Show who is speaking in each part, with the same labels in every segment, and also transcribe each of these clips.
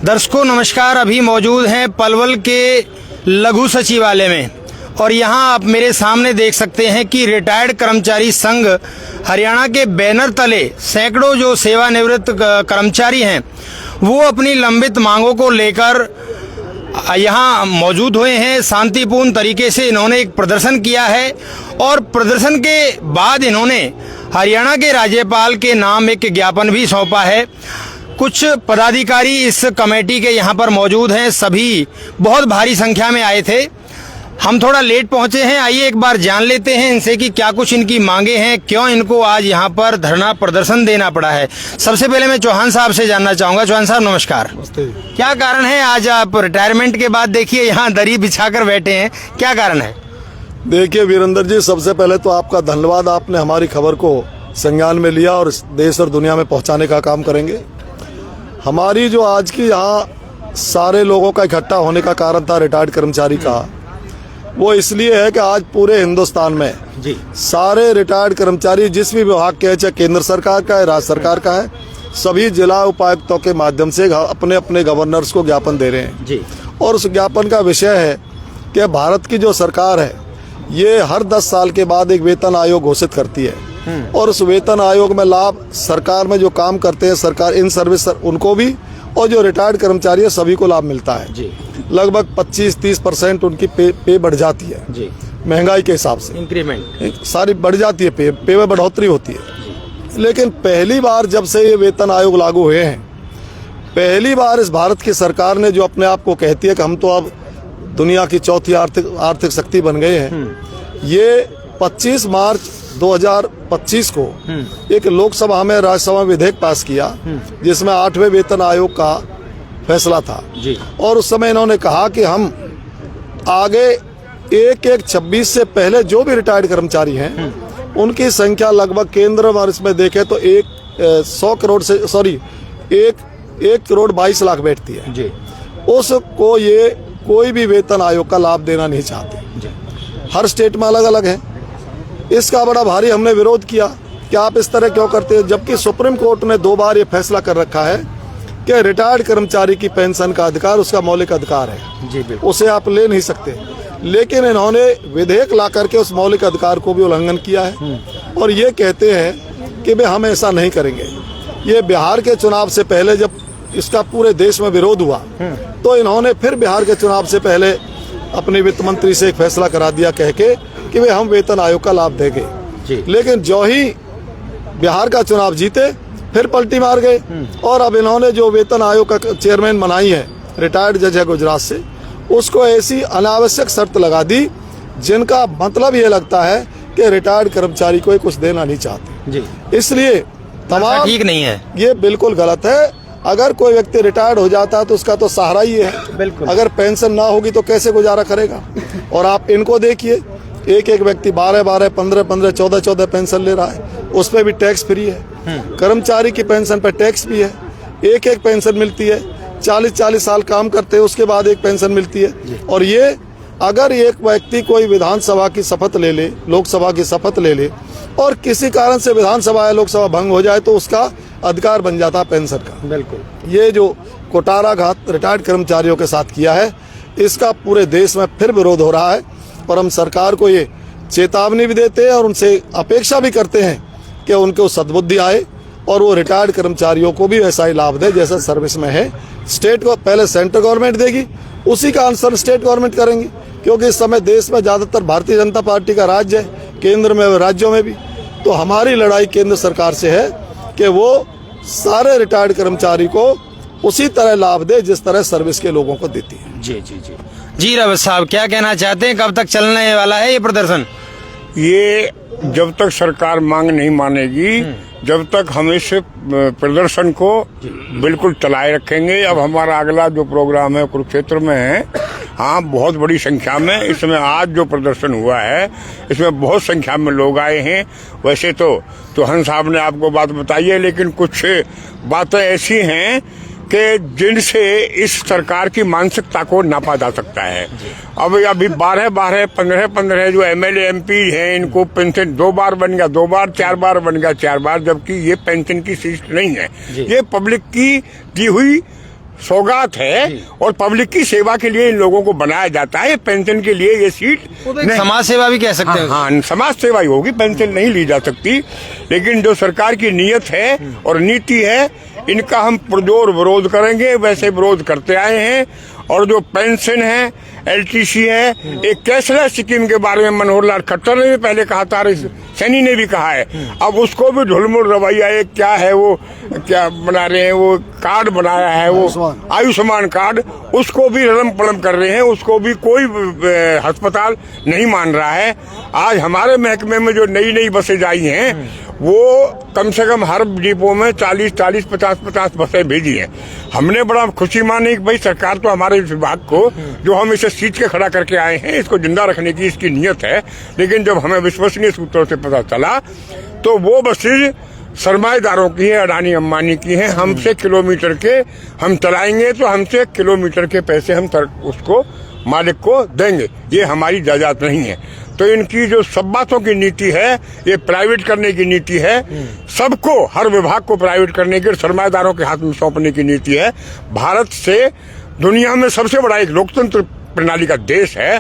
Speaker 1: दर्शकों नमस्कार। अभी मौजूद हैं पलवल के लघु सचिवालय में और यहाँ आप मेरे सामने देख सकते हैं कि रिटायर्ड कर्मचारी संघ हरियाणा के बैनर तले सैकड़ों जो सेवानिवृत्त कर्मचारी हैं वो अपनी लंबित मांगों को लेकर यहाँ मौजूद हुए हैं। शांतिपूर्ण तरीके से इन्होंने एक प्रदर्शन किया है और प्रदर्शन के बाद इन्होंने हरियाणा के राज्यपाल के नाम एक ज्ञापन भी सौंपा है। कुछ पदाधिकारी इस कमेटी के यहाँ पर मौजूद हैं, सभी बहुत भारी संख्या में आए थे। हम थोड़ा लेट पहुंचे हैं, आइए एक बार जान लेते हैं इनसे कि क्या कुछ इनकी मांगे हैं, क्यों इनको आज यहाँ पर धरना प्रदर्शन देना पड़ा है। सबसे पहले मैं चौहान साहब से जानना चाहूंगा। चौहान साहब नमस्कार। क्या कारण है आज आप रिटायरमेंट के बाद देखिए यहाँ दरी बिछाकर बैठे हैं, क्या कारण है?
Speaker 2: देखिए वीरेंद्र जी, सबसे पहले तो आपका धन्यवाद, आपने हमारी खबर को संज्ञान में लिया और देश और दुनिया में पहुंचाने का काम करेंगे। हमारी जो आज की यहाँ सारे लोगों का इकट्ठा होने का कारण था रिटायर्ड कर्मचारी का, वो इसलिए है कि आज पूरे हिंदुस्तान में
Speaker 1: जी
Speaker 2: सारे रिटायर्ड कर्मचारी जिस भी विभाग के हैं, चाहे केंद्र सरकार का है, राज्य सरकार का है, सभी जिला उपायुक्तों के माध्यम से अपने अपने गवर्नर्स को ज्ञापन दे रहे हैं
Speaker 1: जी।
Speaker 2: और उस ज्ञापन का विषय है कि भारत की जो सरकार है ये हर 10 साल के बाद एक वेतन आयोग घोषित करती है और उस वेतन आयोग में लाभ सरकार में जो काम करते हैं, सरकार इन सर्विस उनको भी और जो रिटायर्ड कर्मचारी है सभी को लाभ मिलता है
Speaker 1: जी।
Speaker 2: लगभग 25-30% उनकी पे बढ़ जाती है
Speaker 1: जी।
Speaker 2: महंगाई के हिसाब से
Speaker 1: इंक्रीमेंट
Speaker 2: सारी बढ़ जाती है, पे में बढ़ोतरी होती है। लेकिन पहली बार जब से ये वेतन आयोग लागू हुए हैं, पहली बार इस भारत की सरकार ने जो अपने आप को कहती है कि हम तो अब दुनिया की चौथी आर्थिक शक्ति बन गए हैं, ये 25 मार्च 2025 को एक लोकसभा में राज्यसभा में विधेयक पास किया जिसमें 8वें वेतन आयोग का फैसला था
Speaker 1: जी।
Speaker 2: और उस समय इन्होंने कहा कि हम आगे 1/1/26 से पहले जो भी रिटायर्ड कर्मचारी हैं उनकी संख्या लगभग केंद्र और इसमें देखें तो 1 करोड़ 22 लाख बैठती है
Speaker 1: जी।
Speaker 2: उसको ये कोई भी वेतन आयोग का लाभ देना नहीं चाहते
Speaker 1: जी।
Speaker 2: हर स्टेट में अलग अलग है। इसका बड़ा भारी हमने विरोध किया कि आप इस तरह क्यों करते हैं, जबकि सुप्रीम कोर्ट ने 2 बार ये फैसला कर रखा है कि रिटायर्ड कर्मचारी की पेंशन का अधिकार उसका मौलिक अधिकार है
Speaker 1: जी, बिल्कुल।
Speaker 2: उसे आप ले नहीं सकते। लेकिन इन्होंने विधेयक ला करके उस मौलिक अधिकार को भी उल्लंघन किया है और ये कहते हैं कि भाई हम ऐसा नहीं करेंगे। ये बिहार के चुनाव से पहले जब इसका पूरे देश में विरोध हुआ तो इन्होंने फिर बिहार के चुनाव से पहले अपने वित्त मंत्री से एक फैसला करा दिया कह के कि वे हम वेतन आयोग का लाभ देंगे। लेकिन जो ही बिहार का चुनाव जीते फिर पलटी मार गए और अब इन्होंने जो वेतन आयोग का चेयरमैन बनाई है, रिटायर्ड जज है गुजरात से, उसको ऐसी अनावश्यक शर्त लगा दी जिनका मतलब ये लगता है कि रिटायर्ड कर्मचारी को कुछ देना नहीं चाहते
Speaker 1: जी।
Speaker 2: इसलिए तमाम
Speaker 1: ठीक नहीं है, ये
Speaker 2: बिल्कुल गलत है। अगर कोई व्यक्ति रिटायर्ड हो जाता है तो उसका तो सहारा ही है,
Speaker 1: बिल्कुल।
Speaker 2: अगर पेंशन ना होगी तो कैसे गुजारा करेगा। और आप इनको देखिए, एक व्यक्ति 12-12, 15-15, 14-14 पेंशन ले रहा है, उस पर भी टैक्स फ्री है। कर्मचारी की पेंशन पर टैक्स भी है, एक पेंशन मिलती है, 40-40 साल काम करते हैं उसके बाद एक पेंशन मिलती है। और ये अगर एक व्यक्ति कोई विधानसभा की शपथ ले ले, लोकसभा की शपथ ले ले और किसी कारण से विधानसभा या लोकसभा भंग हो जाए तो उसका अधिकार बन जाता है पेंशन का।
Speaker 1: बिल्कुल।
Speaker 2: ये जो कुटाराघात रिटायर्ड कर्मचारियों के साथ किया है, इसका पूरे देश में फिर विरोध हो रहा है और हम सरकार को ये चेतावनी भी देते हैं और उनसे अपेक्षा भी करते हैं कि उनको सद्बुद्धि आए और वो रिटायर्ड कर्मचारियों को भी वैसा ही लाभ दे जैसा सर्विस में है। स्टेट को पहले सेंट्रल गवर्नमेंट देगी, उसी का आंसर स्टेट गवर्नमेंट करेंगी, क्योंकि इस समय देश में ज्यादातर भारतीय जनता पार्टी का राज्य है, केंद्र में राज्यों में भी। तो हमारी लड़ाई केंद्र सरकार से है कि वो सारे रिटायर्ड कर्मचारी को उसी तरह लाभ दे जिस तरह सर्विस के लोगों को देती है।
Speaker 1: जी जी जी जी। रवि साहब क्या कहना चाहते हैं, कब तक चलने वाला है ये प्रदर्शन?
Speaker 3: ये जब तक सरकार मांग नहीं मानेगी जब तक हम इस प्रदर्शन को बिल्कुल चलाए रखेंगे। अब हमारा अगला जो प्रोग्राम है कुरुक्षेत्र में है। हाँ, बहुत बड़ी संख्या में इसमें आज जो प्रदर्शन हुआ है इसमें बहुत संख्या में लोग आए हैं। वैसे तो चौहान साहब ने आपको बात बताई है, लेकिन कुछ बातें ऐसी हैं कि जिनसे इस सरकार की मानसिकता को नापा जा सकता है। अब अभी 12-12, 15-15 जो एमएलए एमपी हैं, इनको पेंशन 2 बार बन गया 2 बार, 4 बार बन गया 4 बार, जबकि ये पेंशन की सीट नहीं है, ये पब्लिक की दी हुई सौगात है और पब्लिक की सेवा के लिए इन लोगों को बनाया जाता है। पेंशन के लिए ये सीट नहीं,
Speaker 1: समाज सेवा भी कह सकते हैं।
Speaker 3: हाँ, समाज सेवा ही होगी, पेंशन नहीं ली जा सकती। लेकिन जो सरकार की नीयत है और नीति है, इनका हम पुरजोर विरोध करेंगे, वैसे विरोध करते आए हैं। और जो पेंशन है, LTC है, एक कैशलेस स्कीम के बारे में मनोहर लाल खट्टर ने भी पहले कहा था, सैनी ने भी कहा है। अब उसको भी ढुलमुल रवैया, एक क्या है वो, क्या बना रहे हैं, वो कार्ड बनाया है, वो आयुष्मान कार्ड, उसको भी रलम पलम कर रहे हैं। उसको भी कोई अस्पताल नहीं मान रहा है। आज हमारे महकमे में जो नई नई बसें आई हैं, वो कम से कम हर डिपो में 40-40, 50-50 बसें भेजी हैं। हमने बड़ा खुशी मानी कि भाई सरकार तो हमारे विभाग को, जो हम इसे सींच के खड़ा करके आए हैं, इसको जिंदा रखने की इसकी नीयत है। लेकिन जब हमें विश्वसनीय सूत्रों से पता चला तो वो बसें सरमाएदारों की है, अडानी अंबानी की है। हमसे किलोमीटर के हम चलाएंगे तो हमसे किलोमीटर के पैसे हम उसको मालिक को देंगे, ये हमारी जायदाद नहीं है। तो इनकी जो सब बातों की नीति है, ये प्राइवेट करने की नीति है। सबको, हर विभाग को प्राइवेट करने की और सरमाएदारों के हाथ में सौंपने की नीति है। भारत से दुनिया में सबसे बड़ा एक लोकतंत्र प्रणाली का देश है।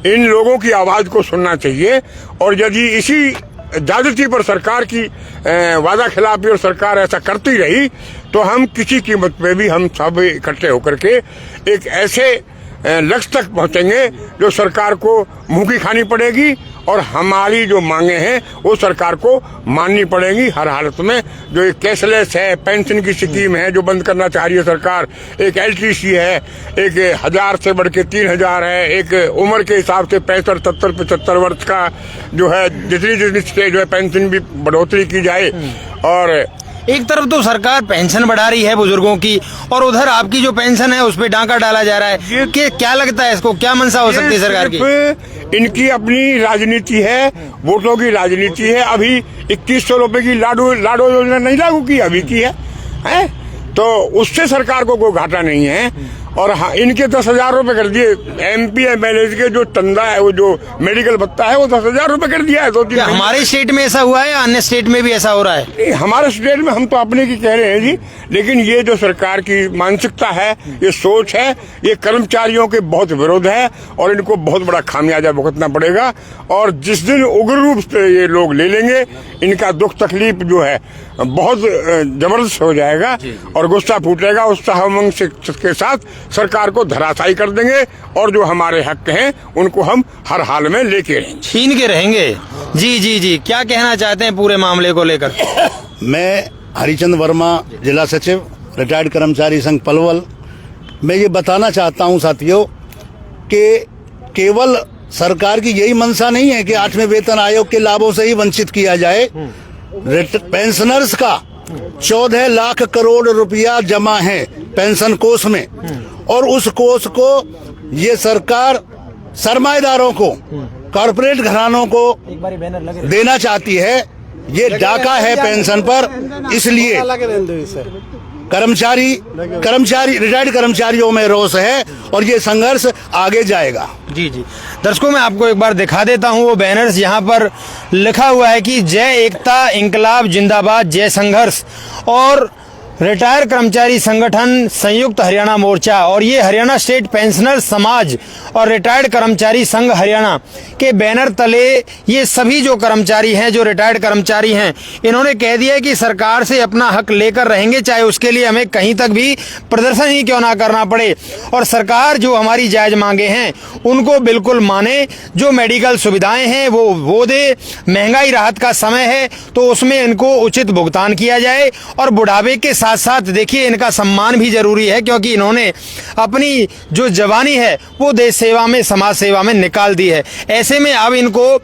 Speaker 3: इन लोगों की आवाज को सुनना चाहिए। और यदि इसी ज्यादती पर सरकार की वादा खिलाफी और सरकार ऐसा करती रही तो हम किसी कीमत पे भी हम सब इकट्ठे होकर के एक ऐसे लक्ष्य तक पहुंचेंगे जो सरकार को मुंह की खानी पड़ेगी और हमारी जो मांगे हैं वो सरकार को माननी पड़ेगी हर हालत में। जो एक कैशलेस है, पेंशन की स्कीम है जो बंद करना चाह रही है सरकार, एक LTC है, एक 1000 से बढ़ के 3000 है, एक उम्र के हिसाब से 65, 70, 75 वर्ष का जो है जितनी स्टेज है पेंशन भी बढ़ोतरी की जाए। और
Speaker 1: एक तरफ तो सरकार पेंशन बढ़ा रही है बुजुर्गों की, और उधर आपकी जो पेंशन है उस पे डांका डाला जा रहा है। कि क्या लगता है इसको, क्या मंशा हो सकती है सरकार की?
Speaker 3: इनकी अपनी राजनीति है, वोटों की राजनीति है। अभी 2100 रुपए की लाडो योजना नहीं लागू की, अभी की है? तो उससे सरकार को कोई घाटा नहीं है। और हाँ, इनके 10,000 रुपए कर दिए। MP MLA के जो चंदा है, वो जो मेडिकल भत्ता है, वो 10,000 रुपए कर दिया है। तो
Speaker 1: हमारे स्टेट में ऐसा हुआ है या अन्य स्टेट में भी ऐसा हो रहा है?
Speaker 3: नहीं, हमारे स्टेट में हम तो अपने की कह रहे हैं जी। लेकिन ये जो सरकार की मानसिकता है, ये सोच है, ये कर्मचारियों के बहुत विरोध है और इनको बहुत बड़ा खामियाजा भुगतना पड़ेगा। और जिस दिन उग्र रूप से ये लोग ले लेंगे, इनका दुख तकलीफ जो है बहुत जबरदस्त हो जाएगा और गुस्सा फूटेगा। उत्साह उमंग के साथ सरकार को धराशायी कर देंगे और जो हमारे हक हैं उनको हम हर हाल में लेके रहेंगे,
Speaker 1: छीन के रहेंगे। जी, क्या कहना चाहते हैं पूरे मामले को लेकर?
Speaker 4: मैं हरिचंद वर्मा, जिला सचिव, रिटायर्ड कर्मचारी संघ पलवल। मैं ये बताना चाहता हूं साथियों कि केवल सरकार की यही मंशा नहीं है कि 8वें वेतन आयोग के लाभों से ही वंचित किया जाए। पेंशनर्स का 14 लाख करोड़ रुपया जमा है पेंशन कोष में, और उस कोष को ये सरकार सरमाएदारों को, कॉरपोरेट घरानों को देना चाहती है। ये डाका है पेंशन पर। इसलिए रिटायर्ड कर्मचारियों में रोष है और ये संघर्ष आगे जाएगा।
Speaker 1: जी। दर्शकों, मैं आपको एक बार दिखा देता हूं वो बैनर्स। यहाँ पर लिखा हुआ है कि जय एकता, इंकलाब जिंदाबाद, जय संघर्ष, और रिटायर कर्मचारी संगठन संयुक्त हरियाणा मोर्चा। और ये हरियाणा स्टेट पेंशनर समाज और रिटायर्ड कर्मचारी संघ हरियाणा के बैनर तले ये सभी जो कर्मचारी हैं, जो रिटायर्ड कर्मचारी हैं, इन्होंने कह दिया है कि सरकार से अपना हक लेकर रहेंगे, चाहे उसके लिए हमें कहीं तक भी प्रदर्शन ही क्यों ना करना पड़े। और सरकार जो हमारी जायज मांगे हैं उनको बिल्कुल माने। जो मेडिकल सुविधाएं हैं वो दे। महंगाई राहत का समय है तो उसमें इनको उचित भुगतान किया जाए। और बुढ़ापे के साथ साथ देखिए इनका सम्मान भी जरूरी है, क्योंकि इन्होंने अपनी जो जवानी है वो देश सेवा में, समाज सेवा में निकाल दी है। ऐसे में अब इनको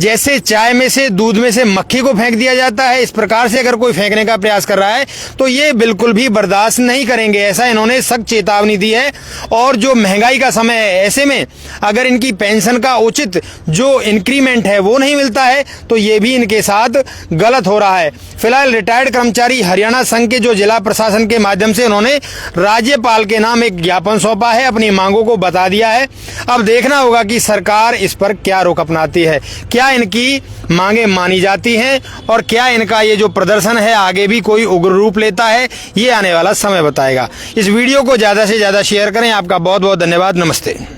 Speaker 1: जैसे चाय में से, दूध में से मक्खी को फेंक दिया जाता है, इस प्रकार से अगर कोई फेंकने का प्रयास कर रहा है तो ये बिल्कुल भी बर्दाश्त नहीं करेंगे। ऐसा इन्होंने सख्त चेतावनी दी है। और जो महंगाई का समय है, ऐसे में अगर इनकी पेंशन का उचित जो इंक्रीमेंट है वो नहीं मिलता है तो ये भी इनके साथ गलत हो रहा है। फिलहाल रिटायर्ड कर्मचारी हरियाणा संघ के जो जिला जिला प्रशासन के माध्यम से उन्होंने राज्यपाल के नाम एक ज्ञापन सौंपा है, अपनी मांगों को बता दिया है। अब देखना होगा कि सरकार इस पर क्या रुख अपनाती है, क्या इनकी मांगे मानी जाती हैं और क्या इनका ये जो प्रदर्शन है आगे भी कोई उग्र रूप लेता है, ये आने वाला समय बताएगा। इस वीडियो को ज्यादा से ज्यादा शेयर करें। आपका बहुत बहुत धन्यवाद। नमस्ते।